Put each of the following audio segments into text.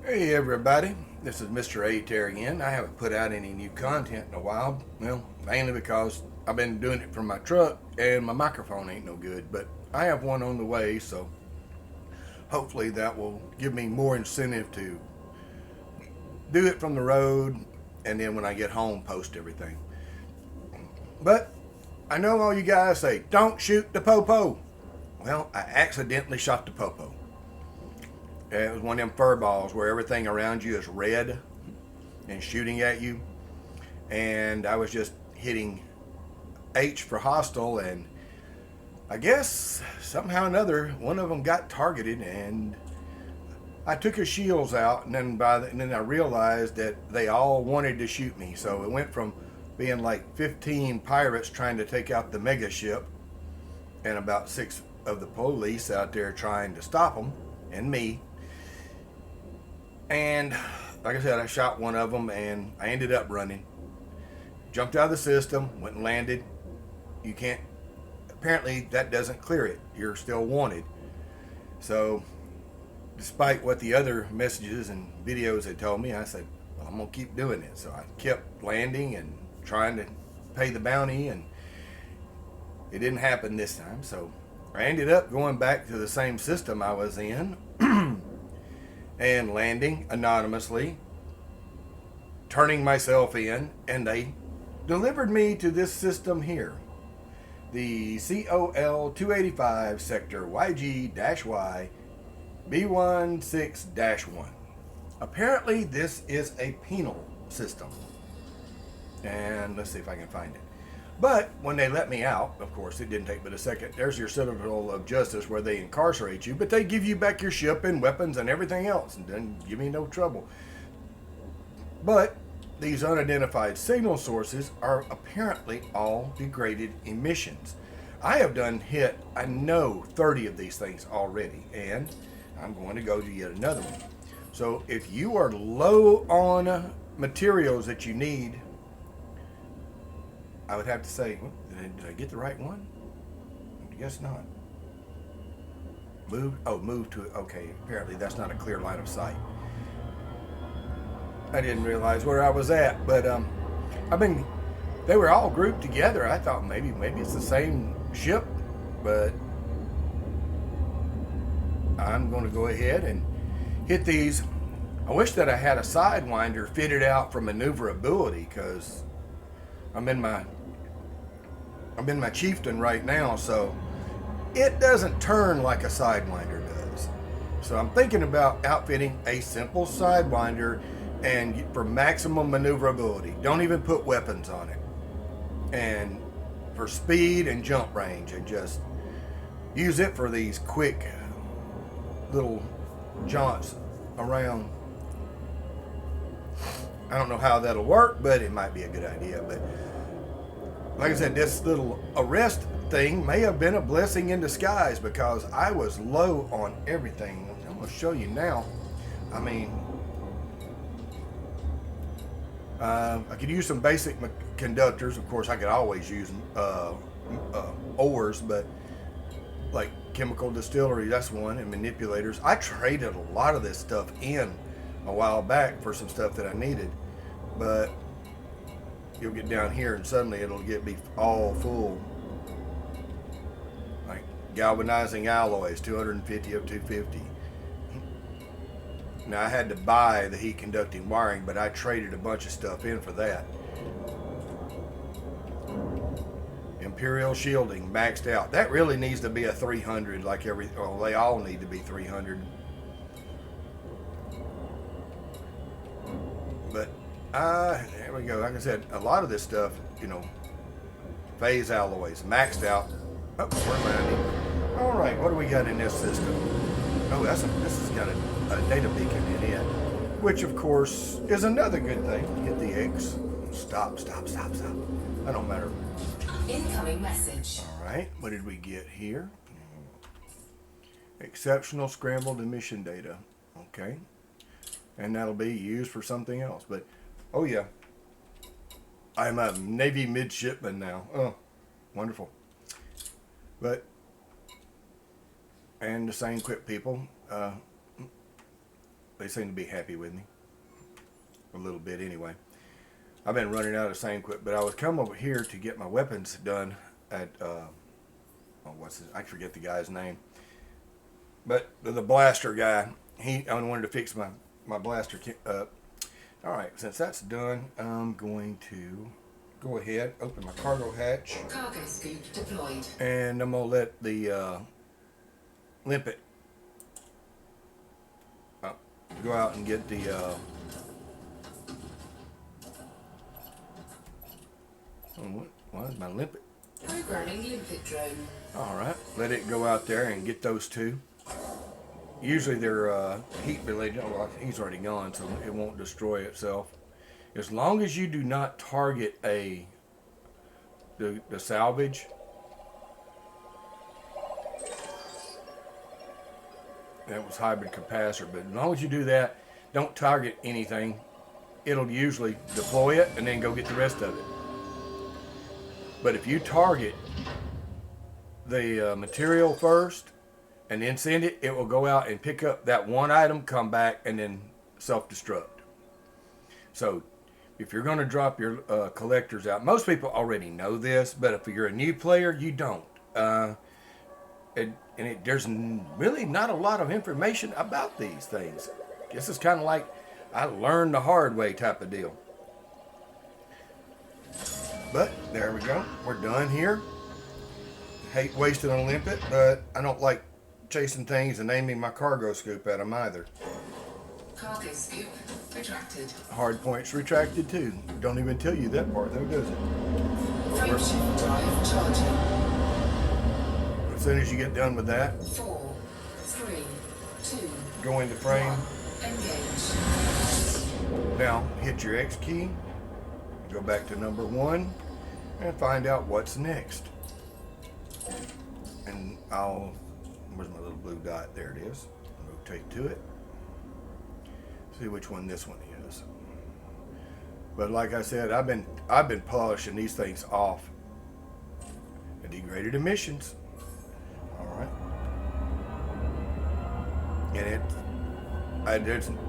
Hey everybody, this is Mr. A Terry again. I haven't put out any new content in a while. Well, mainly because I've been doing it from my truck and my microphone ain't no good. But I have one on the way, so hopefully that will give me more incentive to do it from the road and then when I get home post everything. But I know all you guys say, don't shoot the popo. Well, I accidentally shot the popo. It was one of them fur balls where everything around you is red and shooting at you. And I was just hitting H for hostile, and I guess somehow or another one of them got targeted, and I took his shields out, and then I realized that they all wanted to shoot me. So it went from being like 15 pirates trying to take out the mega ship, and about 6 of the police out there trying to stop them, and me. And like I said, I shot one of them and I ended up running. Jumped out of the system, went and landed. You can't, apparently that doesn't clear it. You're still wanted. So, despite what the other messages and videos had told me, I said, well, I'm going to keep doing it. So I kept landing and trying to pay the bounty, and it didn't happen this time. So I ended up going back to the same system I was in. And landing anonymously, turning myself in, and they delivered me to this system here, the COL 285 sector YG-Y B16-1. Apparently this is a penal system, and let's see if I can find it. But when they let me out, of course, it didn't take but a second. There's your citadel of justice where they incarcerate you, but they give you back your ship and weapons and everything else, and doesn't give me no trouble. But these unidentified signal sources are apparently all degraded emissions. I have hit, I know, 30 of these things already, and I'm going to go to yet another one. So if you are low on materials that you need, I would have to say, did I get the right one? I guess not. Move to, okay, apparently that's not a clear line of sight. I didn't realize where I was at, but they were all grouped together. I thought maybe it's the same ship, but I'm going to go ahead and hit these. I wish that I had a sidewinder fitted out for maneuverability, because I'm in my chieftain right now, so it doesn't turn like a sidewinder does. So I'm thinking about outfitting a simple sidewinder and for maximum maneuverability. Don't even put weapons on it. And for speed and jump range, and just use it for these quick little jaunts around. I don't know how that'll work, but it might be a good idea. But like I said, this little arrest thing may have been a blessing in disguise, because I was low on everything. I'm going to show you now. I mean, I could use some basic conductors. Of course, I could always use ores, but like chemical distillery, that's one, and manipulators. I traded a lot of this stuff in a while back for some stuff that I needed, but you'll get down here and suddenly it'll be all full. Like galvanizing alloys, 250 of 250. Now I had to buy the heat conducting wiring, but I traded a bunch of stuff in for that. Imperial shielding maxed out. That really needs to be a 300, like they all need to be 300. But there we go. Like I said, a lot of this stuff, phase alloys, maxed out. Oh, we're landing. All right, what do we got in this system? Oh, this has got a data beacon in it, which of course is another good thing. Hit the X. Stop. That don't matter. Incoming message. All right, what did we get here? Exceptional scrambled emission data. Okay. And that'll be used for something else. But, oh yeah, I'm a Navy midshipman now. Oh, wonderful. But, and the same quick people, they seem to be happy with me. A little bit anyway. I've been running out of same quick, but I was come over here to get my weapons done at, I forget the guy's name. But the blaster guy, I wanted to fix my blaster up. Alright, since that's done, I'm going to go ahead, open my cargo hatch. Cargo scoop deployed. And I'm going to let the limpet go out and get the what is my limpet? Programming limpet drone. Alright, let it go out there and get those two. Usually they're heat related. Well, he's already gone, so it won't destroy itself. As long as you do not target the salvage. That was hybrid capacitor, but as long as you do that, don't target anything. It'll usually deploy it and then go get the rest of it. But if you target the material first and then send it, it will go out and pick up that one item, come back, and then self-destruct. So if you're going to drop your collectors out, most people already know this, but if you're a new player, you don't. There's really not a lot of information about these things. This is kind of like I learned the hard way type of deal. But there we go. We're done here. Hate wasting a limpet, but I don't like chasing things and naming my cargo scoop at them either. Cargo scoop retracted. Hard points retracted too. Don't even tell you that part though, does it? Frameshift drive charging. As soon as you get done with that, 4, 3, 2, go into frame. engage. Now hit your X key, go back to number 1, and find out what's next. And where's my little blue dot? There it is. Rotate to it. See which one this one is. But like I said, I've been polishing these things off. The degraded emissions. All right. And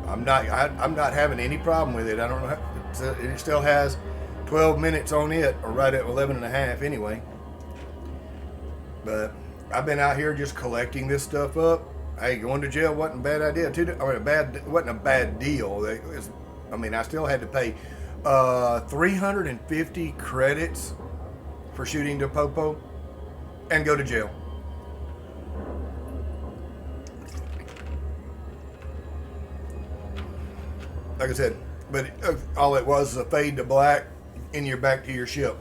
I'm not having any problem with it. I don't know. It still has 12 minutes on it, or right at 11 and a half anyway. But I've been out here just collecting this stuff up. Hey, going to jail wasn't a bad idea. Wasn't a bad deal. I still had to pay 350 credits for shooting the popo and go to jail. Like I said, but all it was a fade to black, and you're back to your ship.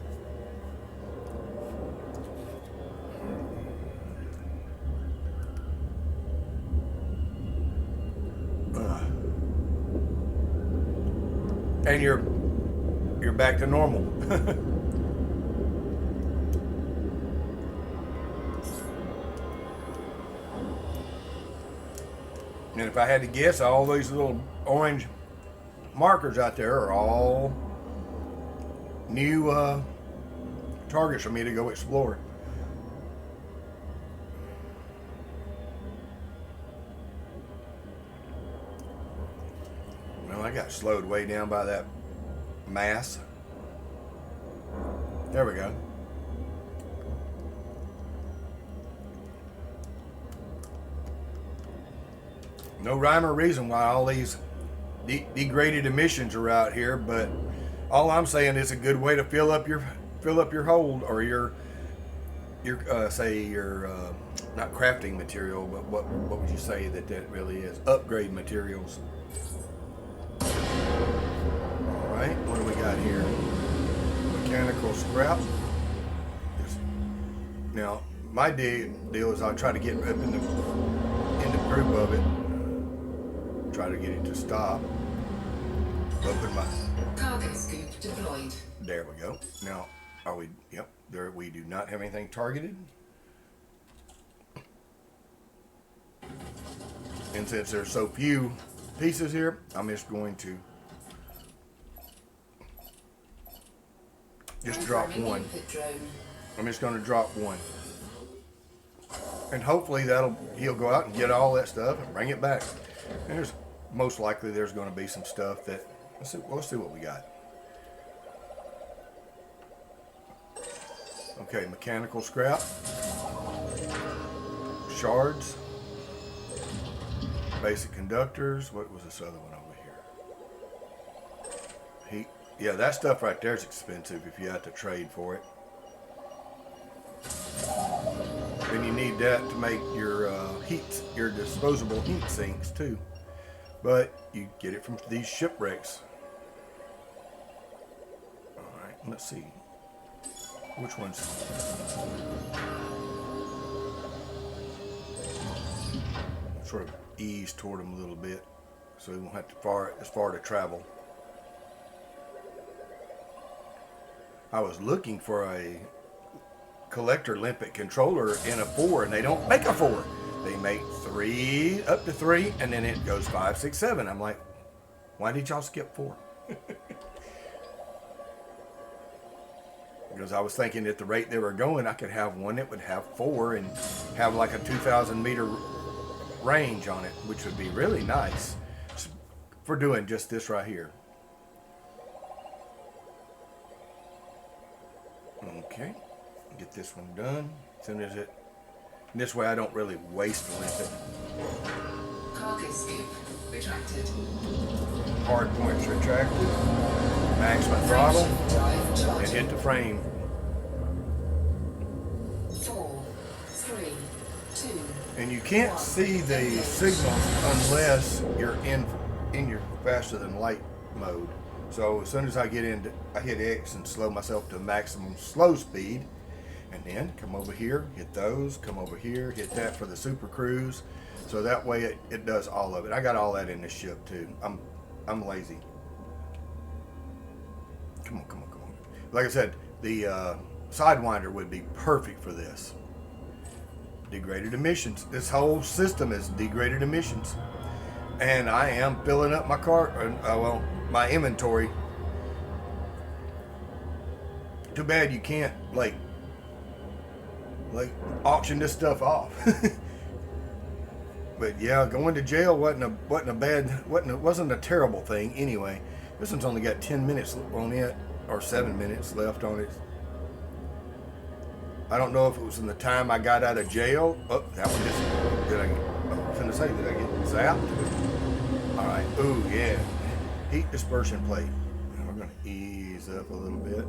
And you're back to normal. And if I had to guess, all these little orange markers out there are all new targets for me to go explore. Well, I got slowed way down by that mass. There we go. No rhyme or reason why all these degraded emissions are out here, but all I'm saying is a good way to fill up your hold, or your not crafting material, but what would you say that really is? Upgrade materials. All right, what do we got here? Mechanical scrap. Now my deal is I'll try to get up in the group of it. Try to get it to stop. Open my Cargo scoop deployed. There we go. Now, are we? Yep. There, we do not have anything targeted. And since there's so few pieces here, I'm just going to drop one. I'm just going to drop one. And hopefully he'll go out and get all that stuff and bring it back. There's most likely there's going to be some stuff that, let's see what we got. Okay, mechanical scrap, shards, basic conductors. What was this other one over here? Heat. Yeah, that stuff right there is expensive if you have to trade for it. Then you need that to make your your disposable heat sinks too. But you get it from these shipwrecks. All right, let's see. Which ones? Sort of ease toward them a little bit, so we won't have as far to travel. I was looking for a collector limpet controller in a 4, and they don't make a 4. They make 3, up to 3, and then it goes 5, 6, 7. I'm like, why did y'all skip 4? Because I was thinking at the rate they were going, I could have one that would have 4 and have like a 2,000 meter range on it, which would be really nice for doing just this right here. Okay, get this one done. As soon as this way I don't really waste the limpet. Cargo scoop retracted. Hard points retracted. Maximum throttle. And hit the frame. 4, 3, 2. And you can't see the signals unless you're in your faster than light mode. So as soon as I get in, I hit X and slow myself to maximum slow speed, and then come over here, hit those, come over here, hit that for the super cruise. So that way it does all of it. I got all that in this ship too. I'm lazy. Come on. Like I said, the Sidewinder would be perfect for this. Degraded emissions. This whole system is degraded emissions. And I am filling up my my inventory. Too bad you can't like auction this stuff off. But yeah, going to jail wasn't a terrible thing anyway. This one's only got 10 minutes on it, or 7 minutes left on it. I don't know if it was in the time I got out of jail. Oh, that one just, did I get zapped? All right, ooh, yeah. Heat dispersion plate. We're gonna ease up a little bit.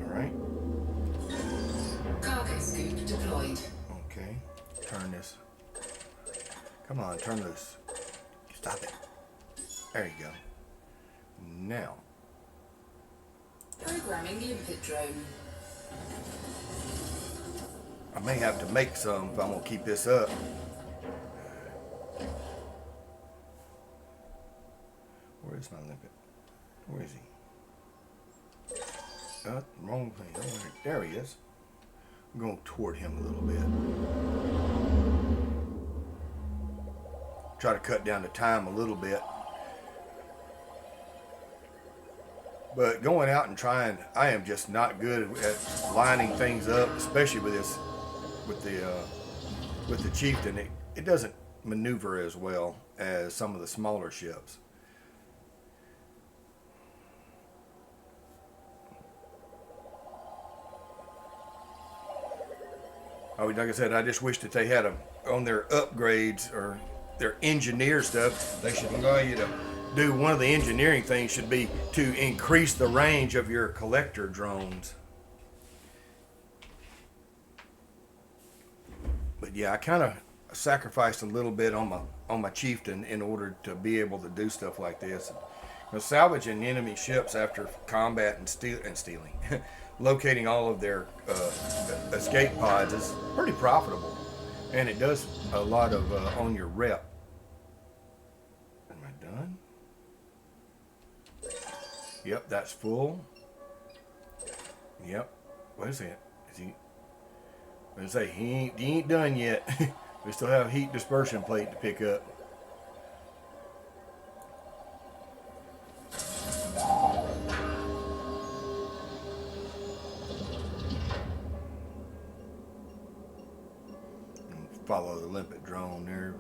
All right. Cargo scoop deployed. Okay, turn this. Come on, turn loose. Stop it. There you go. Now. Programming limpet drone. I may have to make some if I'm gonna keep this up. Where is my limpet? Where is he? Wrong thing. There he is. I'm going toward him a little bit. Try to cut down the time a little bit. But going out and trying, I am just not good at lining things up, especially with this, with the Chieftain. It doesn't maneuver as well as some of the smaller ships. Oh, like I said, I just wish that they had on their upgrades or their engineer stuff, they should allow you to do one of the engineering things should be to increase the range of your collector drones. But yeah, I kind of sacrificed a little bit on my Chieftain in order to be able to do stuff like this. Salvaging enemy ships after combat and stealing, locating all of their escape pods is pretty profitable, and it does a lot of on your rep. Am I done? Yep, that's full. Yep. What is it? Is he? I say he ain't done yet. We still have a heat dispersion plate to pick up. Follow the limpet drone there.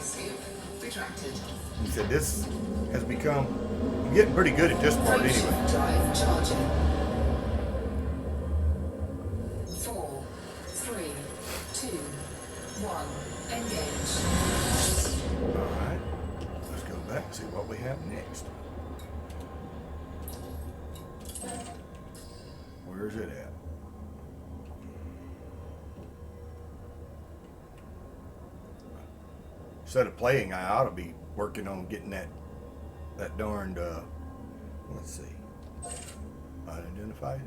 scoop retracted. He said this has become, I'm getting pretty good at this part anyway. Frameshift drive charging. 4, 3, 2, 1. Engage. Alright, let's go back and see what we have next. Where's it at? Instead of playing, I ought to be working on getting that darned, let's see, unidentified,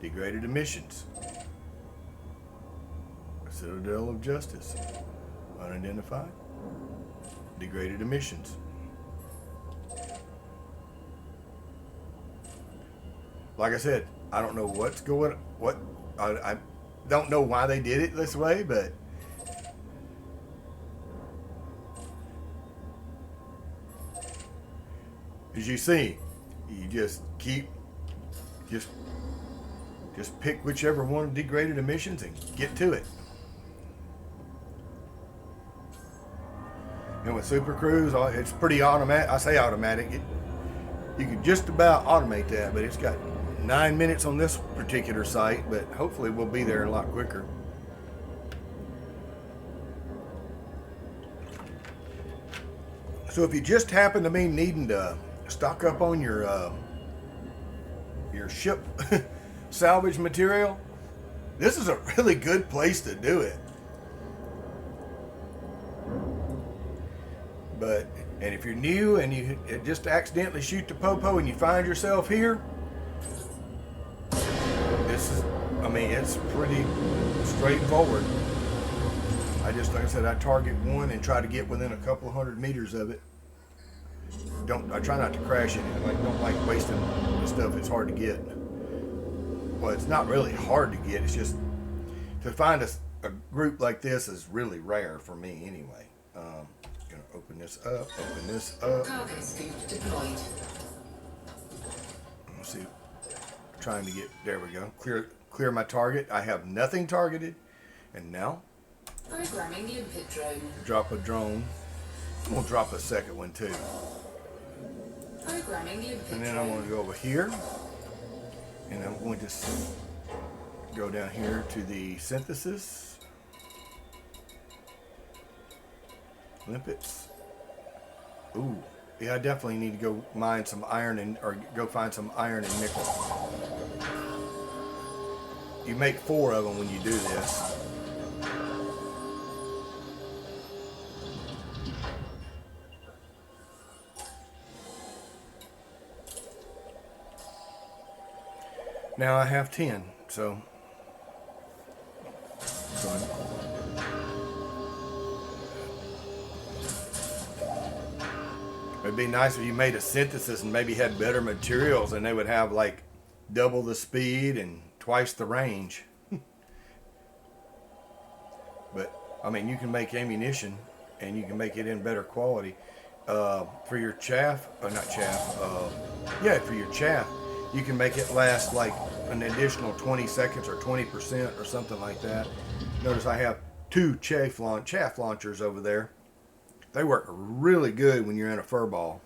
degraded emissions, Citadel of Justice, unidentified, degraded emissions. Like I said, I don't know I don't know why they did it this way, but as you see, you just pick whichever one of degraded emissions and get to it. And with Super Cruise, it's pretty automatic. I say automatic. You could just about automate that, but it's got 9 minutes on this particular site, but hopefully we'll be there a lot quicker. So if you just happen to be needing to stock up on your ship salvage material, this is a really good place to do it. And if you're new and you just accidentally shoot the popo and you find yourself here, it's pretty straightforward. Like I said, I target one and try to get within a couple 100 meters of it. I try not to crash it. Don't like wasting the stuff. It's hard to get. Well, it's not really hard to get. It's just to find a group like this is really rare for me anyway. Gonna open this up. Cargo scoop deployed. Let's see. Trying to get, there we go. Clear my target. I have nothing targeted. And now Programming limpet drone. drop a drone. We'll drop a second one too. Programming limpet And then drone. I'm going to go over here. And I'm going to go down here to the synthesis. Limpets. Ooh. Yeah, I definitely need to go mine some iron or go find some iron and nickel. You make 4 of them when you do this. Now I have 10, so it'd be nice if you made a synthesis and maybe had better materials and they would have like double the speed and twice the range. But I mean, you can make ammunition and you can make it in better quality. For your chaff, for your chaff, you can make it last like an additional 20 seconds or 20% or something like that. Notice I have 2 chaff launchers over there. They work really good when you're in a fur ball.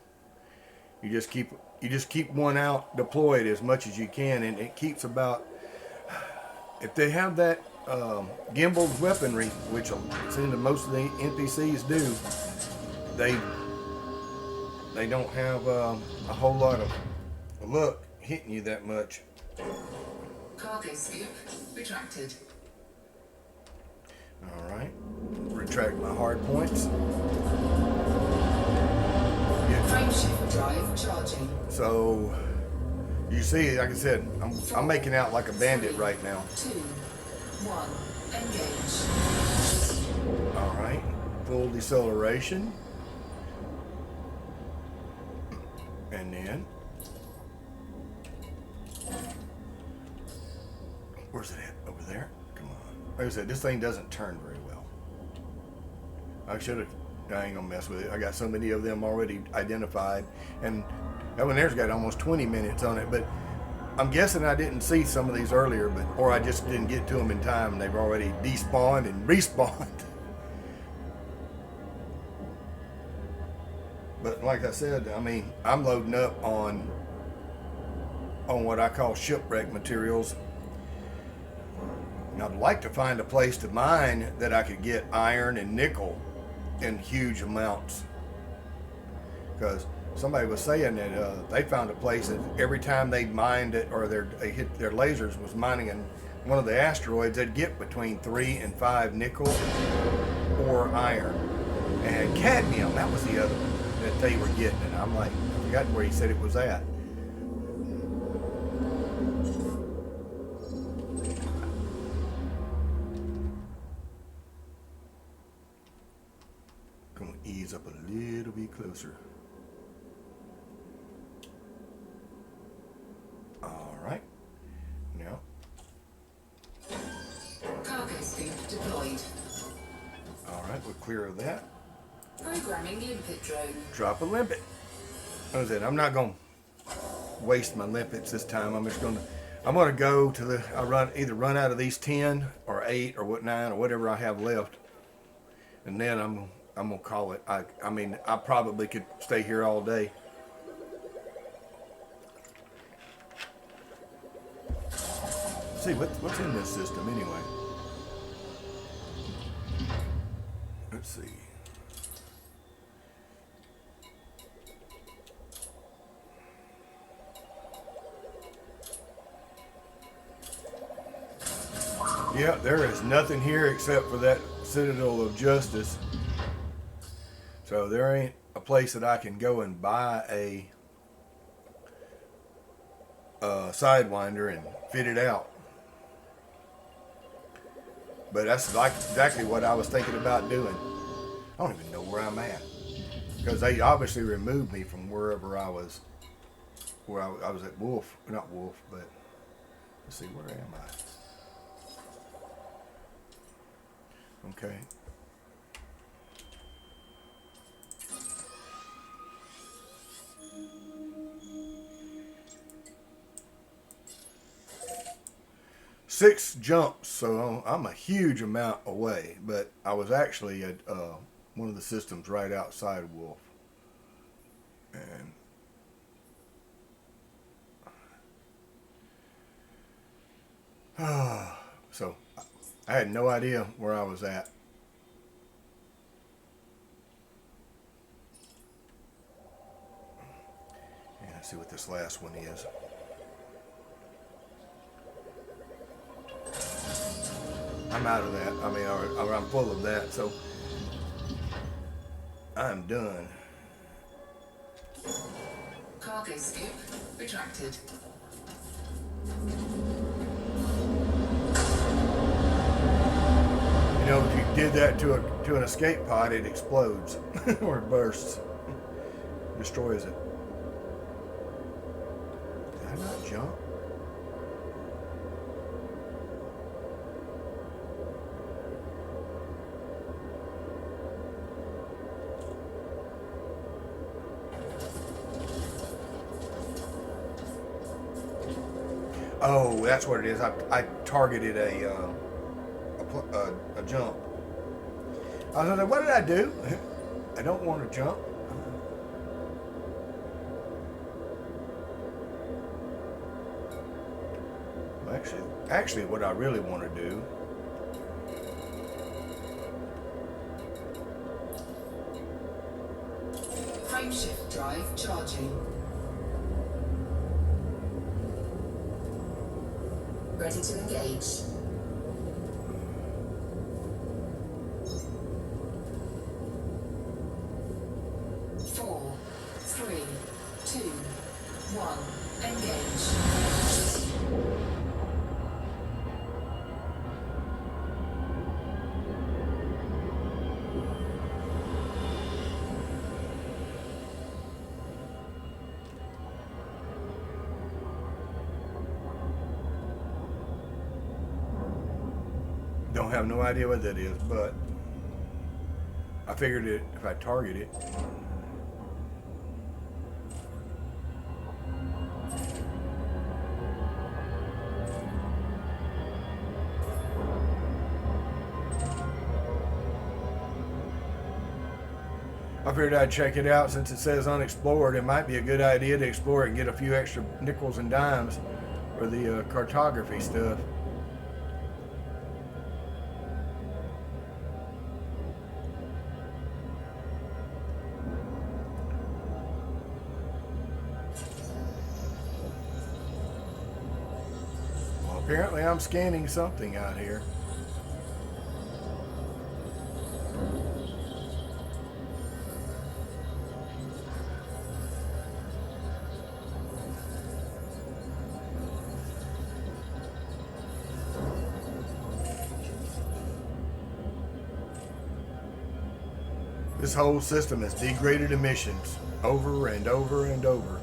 You just keep one out deployed as much as you can, and it keeps about, if they have that gimbaled weaponry, which it seems that most of the NPCs do, they don't have a whole lot of luck hitting you that much. Cargo scoop retracted. All right, retract my hard points. Frameshift drive charging. So you see, like I said, I'm making out like a bandit right now. 2, 1. Engage. All right, full deceleration, and then where's it at? Over there? Come on. Like I said, this thing doesn't turn very well. I ain't gonna mess with it. I got so many of them already identified, and that one there's got almost 20 minutes on it, but I'm guessing I didn't see some of these earlier, or I just didn't get to them in time and they've already despawned and respawned. But like I said, I mean, I'm loading up on what I call shipwreck materials. And I'd like to find a place to mine that I could get iron and nickel in huge amounts. Because somebody was saying that they found a place that every time they mined it, or they hit their lasers was mining in one of the asteroids, they'd get between 3 and 5 nickel or iron. And cadmium, that was the other one that they were getting. And I'm like, I forgot where he said it was at. Gonna ease up a little bit closer. All right. Now. Cargo scoop deployed. All right, we're clear of that. Programming limpet drone. Drop a limpet. That was it. I'm not gonna waste my limpets this time. I'm gonna go to either run out of these 10 or 8 or 9 or whatever I have left, and then I'm gonna call it. I mean, I probably could stay here all day. Let's see what's in this system anyway. Let's see. Yeah, there is nothing here except for that Citadel of Justice. So there ain't a place that I can go and buy a Sidewinder and fit it out. But that's like exactly what I was thinking about doing. I don't even know where I'm at, because they obviously removed me from wherever I was. Where I was at Wolf, not Wolf, but let's see, where am I? Okay. Six jumps, so I'm a huge amount away, but I was actually at one of the systems right outside Wolf. And so I had no idea where I was at. And let's see what this last one is. I'm out of that. I mean, or I'm full of that, so I'm done. Cargo scoop retracted. You know, if you did that to an escape pod, it explodes or it bursts, destroys it. Did I not jump? Oh, that's what it is. I targeted a jump. I was like, what did I do? I don't want to jump. Actually, what I really want to do. Frameshift drive charging. Ready to engage. Four, three, two, one, engage. Don't have no idea what that is, but I figured it if I target it. I figured I'd check it out since it says unexplored. It might be a good idea to explore it and get a few extra nickels and dimes for the cartography stuff. Well, apparently I'm scanning something out here. This whole system has degraded emissions over and over and over.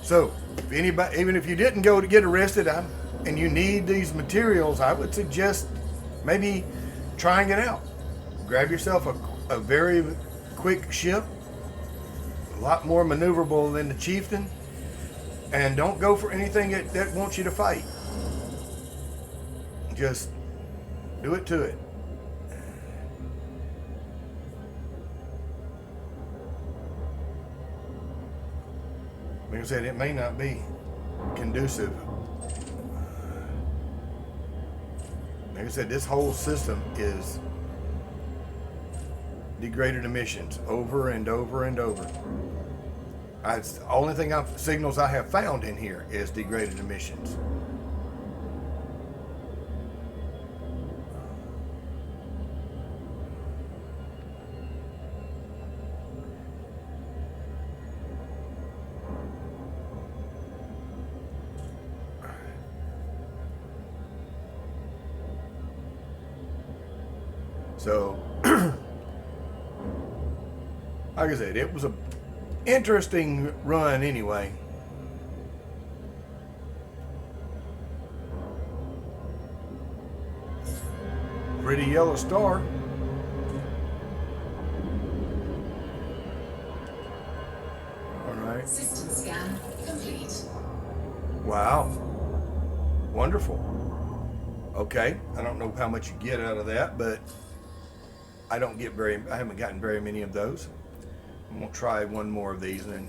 So, if anybody, even if you didn't go to get arrested and you need these materials, I would suggest maybe trying it out. Grab yourself a very quick ship, a lot more maneuverable than the Chieftain, and don't go for anything that wants you to fight. Just do it to it. Like I said, it may not be conducive. Like I said, this whole system is degraded emissions over and over and over. It's the only thing signals I have found in here is degraded emissions. So, like I said, it was a interesting run anyway. Pretty yellow star. All right. System scan complete. Wow. Wonderful. Okay. I don't know how much you get out of that, but I haven't gotten very many of those. I'm gonna try one more of these and then.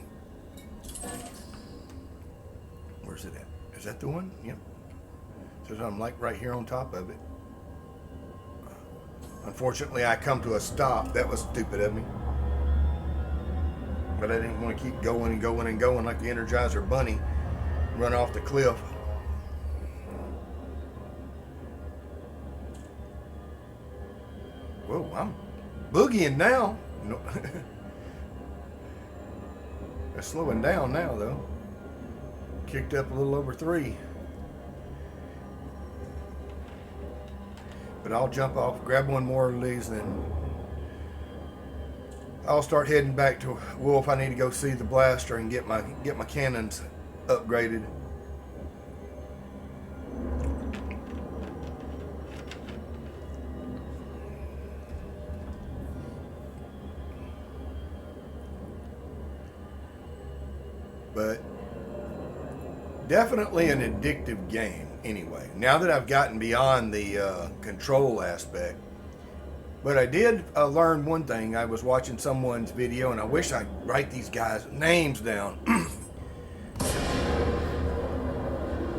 Where's it at? Is that the one? Yep. Says I'm like right here on top of it. Unfortunately, I come to a stop. That was stupid of me. But I didn't want to keep going and going and going like the Energizer Bunny, run off the cliff. Whoa, I'm boogieing now. No. They're slowing down now, though. Kicked up a little over 3. But I'll jump off, grab one more of these, and I'll start heading back to Wolf. I need to go see the blaster and get my cannons upgraded. But definitely an addictive game anyway. Now that I've gotten beyond the control aspect. But I did learn one thing. I was watching someone's video, and I wish I'd write these guys' names down.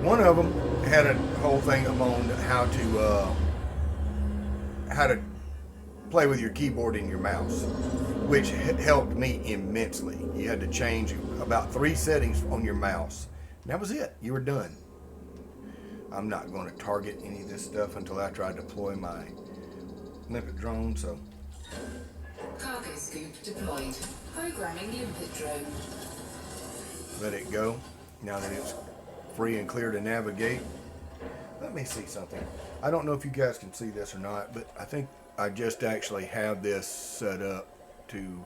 One of them had a whole thing on how to play with your keyboard and your mouse, which helped me immensely. You had to change about 3 settings on your mouse. And that was it. You were done. I'm not going to target any of this stuff until after I deploy my limpet drone, so. Cargo scoop deployed. Programming limpet drone. Let it go. Now that it's free and clear to navigate. Let me see something. I don't know if you guys can see this or not, but I think I just actually have this set up to,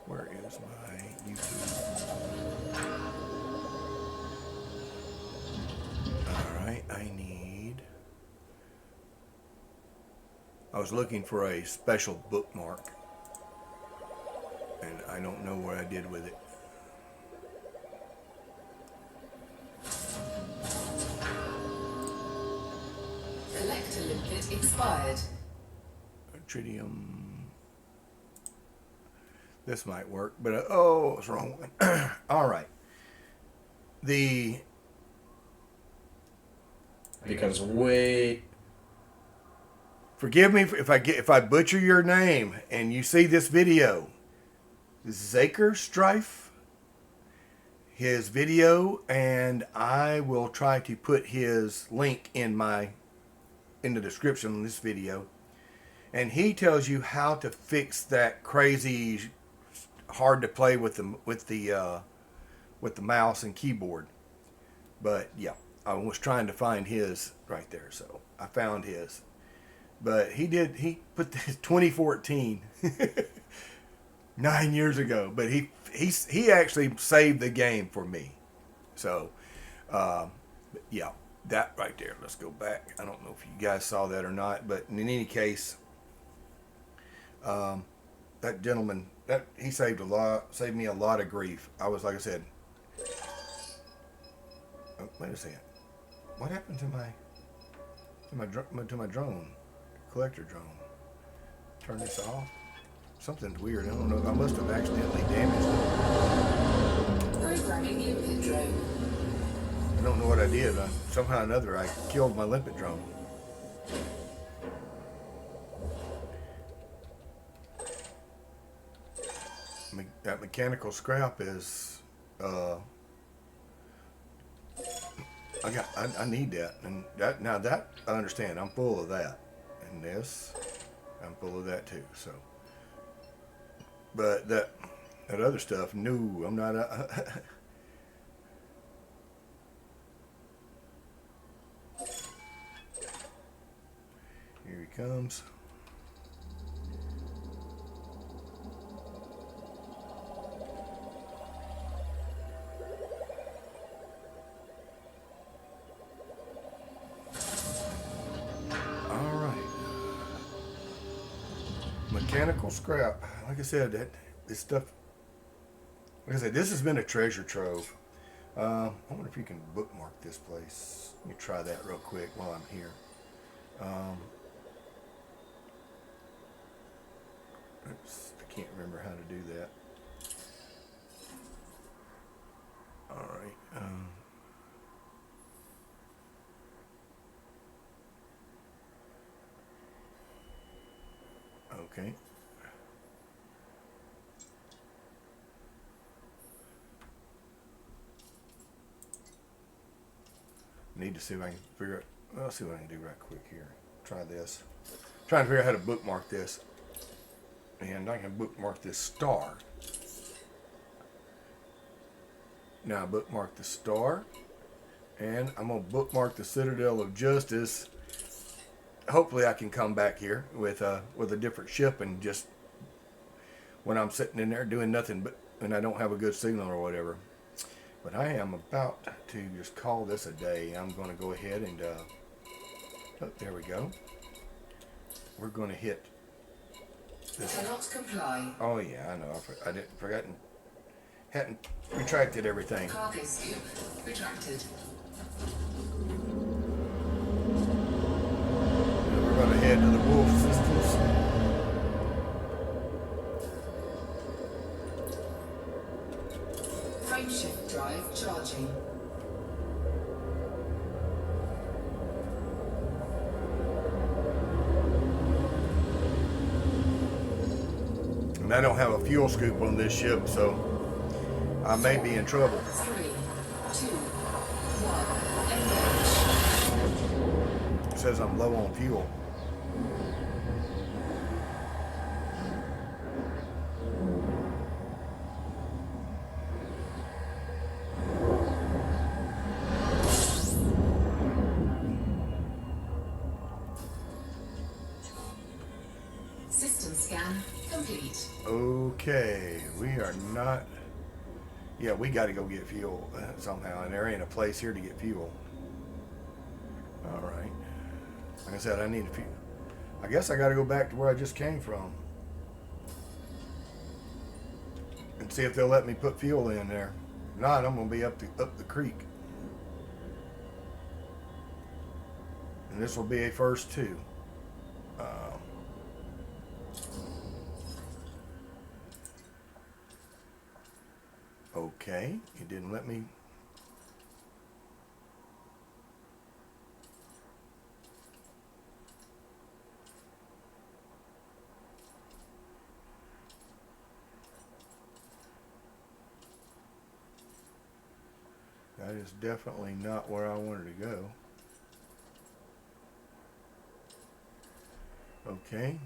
where is my YouTube? Alright, I was looking for a special bookmark, and I don't know what I did with it. Connector limpet expired. Tritium. This might work, but oh, it's the wrong one. All right. The Becomes way. forgive me if I butcher your name and you see this video. Zaker Strife, his video, and I will try to put his link in the description of this video. And he tells you how to fix that crazy hard to play with the mouse and keyboard. But yeah, I was trying to find his right there, so I found his. But he put this 2014 9 years ago, but he actually saved the game for me. So yeah, that right there. Let's go back. I don't know if you guys saw that or not, but in any case, that gentleman, that he saved me a lot of grief. I was, like I said, oh, wait a second, what happened to my drone, collector drone? Turn this off. Something's weird. I don't know. I must have accidentally damaged it. Programming limpet drone. I don't know what I did. Somehow or another, I killed my limpet drone. That mechanical scrap is I need that, and that I understand. I'm full of that, and this I'm full of that too. So, but that other stuff, no, I'm not. Here he comes. Mechanical scrap. Like I said, this stuff. Like I said, this has been a treasure trove. I wonder if you can bookmark this place. Let me try that real quick while I'm here. Oops, I can't remember how to do that. All right. Okay. Need to see if I can figure out. Well, I'll see what I can do right quick here. Try this. Trying to figure out how to bookmark this. And I can bookmark this star. Now I bookmark the star. And I'm going to bookmark the Citadel of Justice. Hopefully I can come back here with a different ship, and just when I'm sitting in there doing nothing but, and I don't have a good signal or whatever. But I am about to just call this a day. I'm going to go ahead and oh, there we go. We're going to hit this. Cannot comply. Oh yeah, I know. Hadn't retracted everything. Cargo scoop retracted. We're going to head to the Wolf Systems. Frameshift drive charging. And I don't have a fuel scoop on this ship, so I may be in trouble. 3, 2, 1, engage. It says I'm low on fuel. System scan complete. Okay, we are not. Yeah, we got to go get fuel somehow, and there ain't a place here to get fuel. All right. Like I said, I need a few. I guess I got to go back to where I just came from and see if they'll let me put fuel in there. If not, I'm gonna be up the creek. And this will be a first too. Okay, it didn't let me. That is definitely not where I wanted to go. Okay.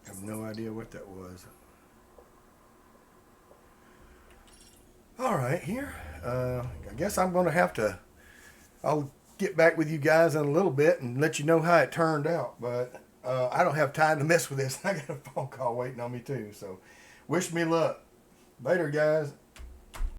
I have no idea what that was. All right, here. I guess I'm going to have to. I'll get back with you guys in a little bit and let you know how it turned out. But I don't have time to mess with this. I got a phone call waiting on me too. So, wish me luck. Later, guys.